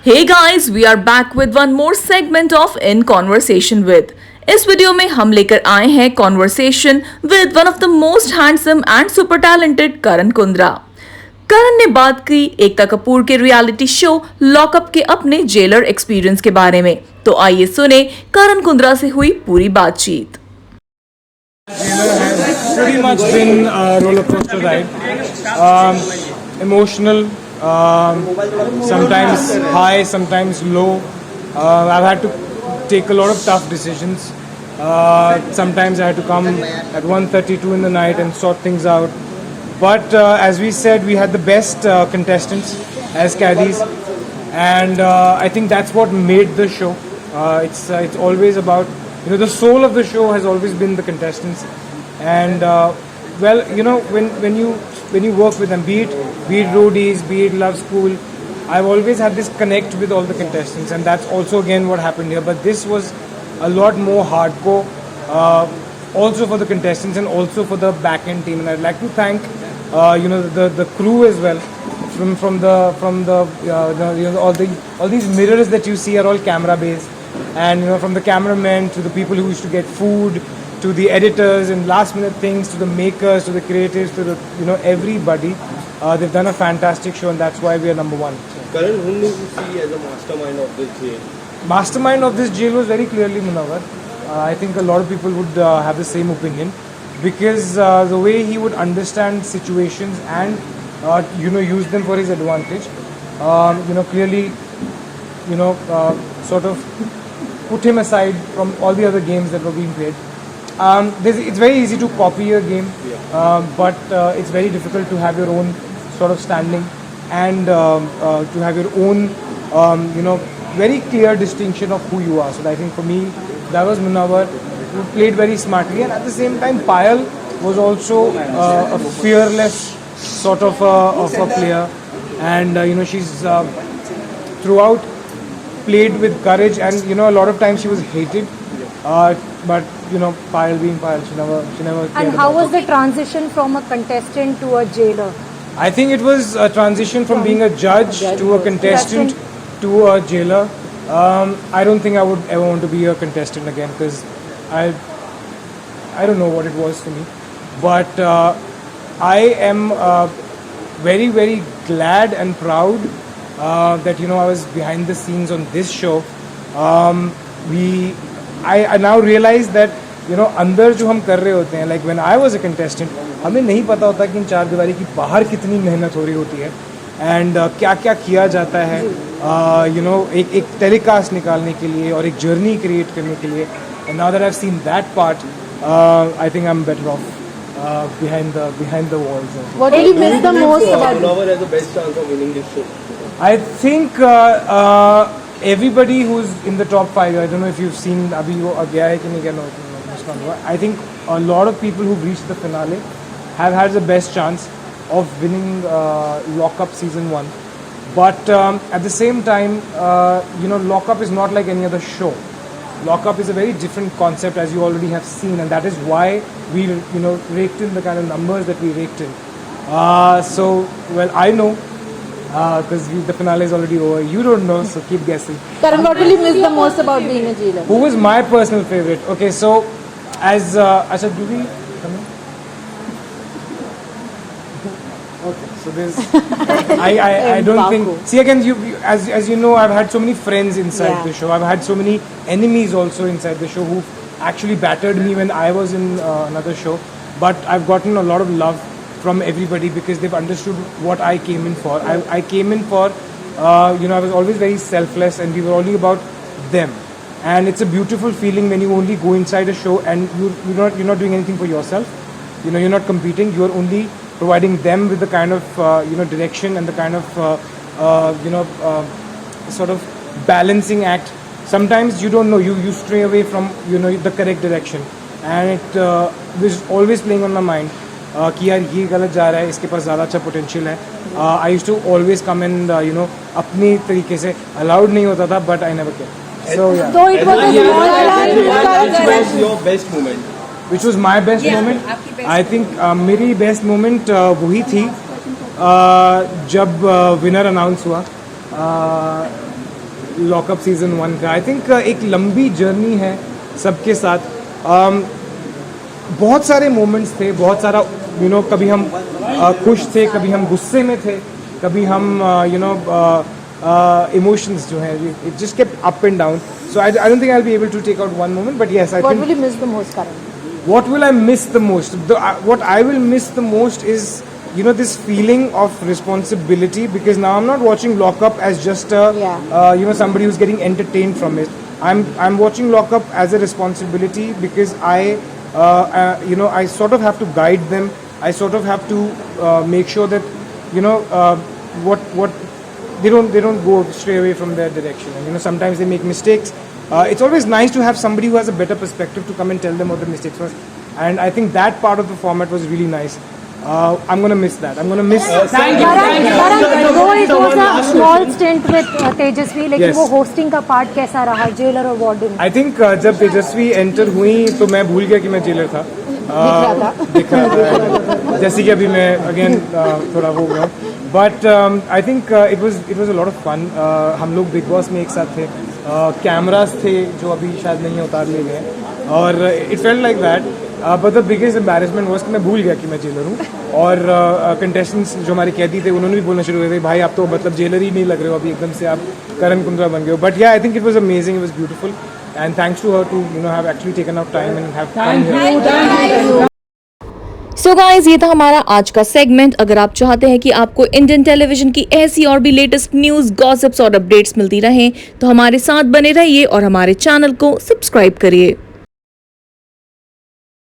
Hey guys, we are back with one more segment of In Conversation with. इस वीडियो में हम लेकर आए हैं conversation with one of the most handsome and super talented Karan Kundra. Karan ने बात की एकता कपूर के रियलिटी शो लॉकअप के अपने जेलर एक्सपीरियंस के बारे में। तो आइए सुने करण कुंद्रा से हुई पूरी बातचीत। Jailor has pretty much been a roller coaster ride. Emotional, sometimes high, sometimes low. I've had to take a lot of tough decisions. Sometimes I had to come at 1:32 in the night and sort things out. But as we said, we had the best contestants as caddies, and I think that's what made the show. It's always about the soul of the show has always been the contestants, and when you work with them, be it roadies, be it Love School, I've always had this connect with all the contestants, and that's also again what happened here. But this was a lot more hardcore, also for the contestants and also for the back end team. And I'd like to thank the crew as well. From all these mirrors that you see are all camera based, and from the cameramen to the people who used to get food, to the editors and last minute things, to the makers, to the creatives, to the everybody. They've done a fantastic show, and that's why we are number one. Karan, whom do you see as a mastermind of this jail? Mastermind of this jail was very clearly Munawar. I think a lot of people would have the same opinion, because the way he would understand situations and use them for his advantage, clearly sort of put him aside from all the other games that were being played. It's very easy to copy a game, but it's very difficult to have your own sort of standing and to have your own very clear distinction of who you are. So I think for me, that was Munawar, who played very smartly, and at the same time Payal was also a fearless sort of a player, and she's throughout played with courage, and a lot of times she was hated, but Payal being Payal, she never cared. And how about was the transition from a contestant to a jailer? I think it was a transition from being a judge to a contestant to a jailer. I don't think I would ever want to be a contestant again, because I don't know what it was for me, but I am very, very glad and proud that I was behind the scenes on this show. I now realize that अंदर जो हम कर रहे होते हैं, like when I was a contestant, हमें नहीं पता होता कि इन चार दीवारी की बाहर कितनी मेहनत हो रही होती है, and क्या क्या किया जाता है एक टेलीकास्ट निकालने के लिए और एक जर्नी क्रिएट करने के लिए. And now that I've seen that part, I think I'm better off behind the walls. What did you miss the most about it? Munawar has the best chance of winning this show. I think everybody who's in the top 5, I don't know if you've seen abhi wo gaya hai ki nahi gaya, no, I think a lot of people who've reached the finale have had the best chance of winning Lock Up season 1. But at the same time, Lock Up is not like any other show. Lock Up is a very different concept, as you already have seen, and that is why we raked in the kind of numbers that we raked in. I know, because the finale is already over. You don't know, so keep guessing. Karan, what will you miss the most about being a jailer? Who was my personal favorite? Okay, so as Asha, do we come in? Okay, so there's I don't think. See, again, as you know, I've had so many friends inside the show. I've had so many enemies also inside the show who actually battered me when I was in another show. But I've gotten a lot of love from everybody, because they've understood what I came in for. I came in for, I was always very selfless, and we were only about them. And it's a beautiful feeling when you only go inside a show and you're not doing anything for yourself. You're not competing. You're only providing them with the kind of direction and the kind of sort of balancing act. Sometimes you don't know. You stray away from the correct direction, and it was always playing on my mind. कि यार ये गलत जा रहा है, इसके पास ज़्यादा अच्छा पोटेंशियल है. I used to always come and अपनी तरीके से अलाउड नहीं होता था, but I never care. So yeah, Though it was a small Which time, was your best moment? which was my best moment? I think मेरी best moment वही थी जब विनर अनाउंस हुआ. लॉकअप सीज़न 1 का। I think एक लंबी journey है सबके साथ। बहुत सारे मोमेंट्स थे, बहुत सारा कभी हम खुश थे, कभी हम गुस्से में थे, कभी हम इमोशंस जो हैं it just kept up and down. So I don't think I will be able to take out one moment, but yes I What think will you miss the most, Karan? what will I miss the most? What I will miss the most is, this feeling of responsibility, because now I'm not watching Lock Up as just somebody who's getting entertained from it. I'm watching Lock Up as a responsibility because I sort of have to guide them. I sort of have to make sure that what they don't go stray away from their direction. And sometimes they make mistakes. It's always nice to have somebody who has a better perspective to come and tell them what the mistakes was. And I think that part of the format was really nice. I'm going to miss that. I'm going to miss... Karan, though it was a small stint with Tejasvi, लेकिन Yes. वो hosting का part कैसा रहा, jailor और warden? I think जब तेजस्वी enter हुई तो मैं भूल गया कि मैं जेलर था। दिख रहा था जैसे कि अभी मैं अगेन थोड़ा हो गया। But I think it was a lot of fun. हम लोग बिग बॉस में एक साथ थे, कैमरास थे जो अभी शायद नहीं उतार लिए गए, और it felt like that. But the biggest embarrassment was कि मैं भूल गया कि मैं जेलर हूँ, और कंटेस्टेंट्स जो हमारे कैदी थे उन्होंने भी बोलना शुरू कर दिया, भाई आप तो मतलब जेलर ही नहीं लग रहे हो, अभी एकदम से आप करण कुंद्रा बन गए हो। बट या आई think it was amazing, it was beautiful, and thanks to her to have actually taken out time and have come here. So guys, ये था हमारा आज का सेगमेंट। अगर आप चाहते हैं कि आपको इंडियन टेलीविजन की ऐसी और भी लेटेस्ट न्यूज, गॉसिप्स और अपडेट्स मिलती रहें तो हमारे साथ बने रहिए और हमारे चैनल को सब्सक्राइब करिए।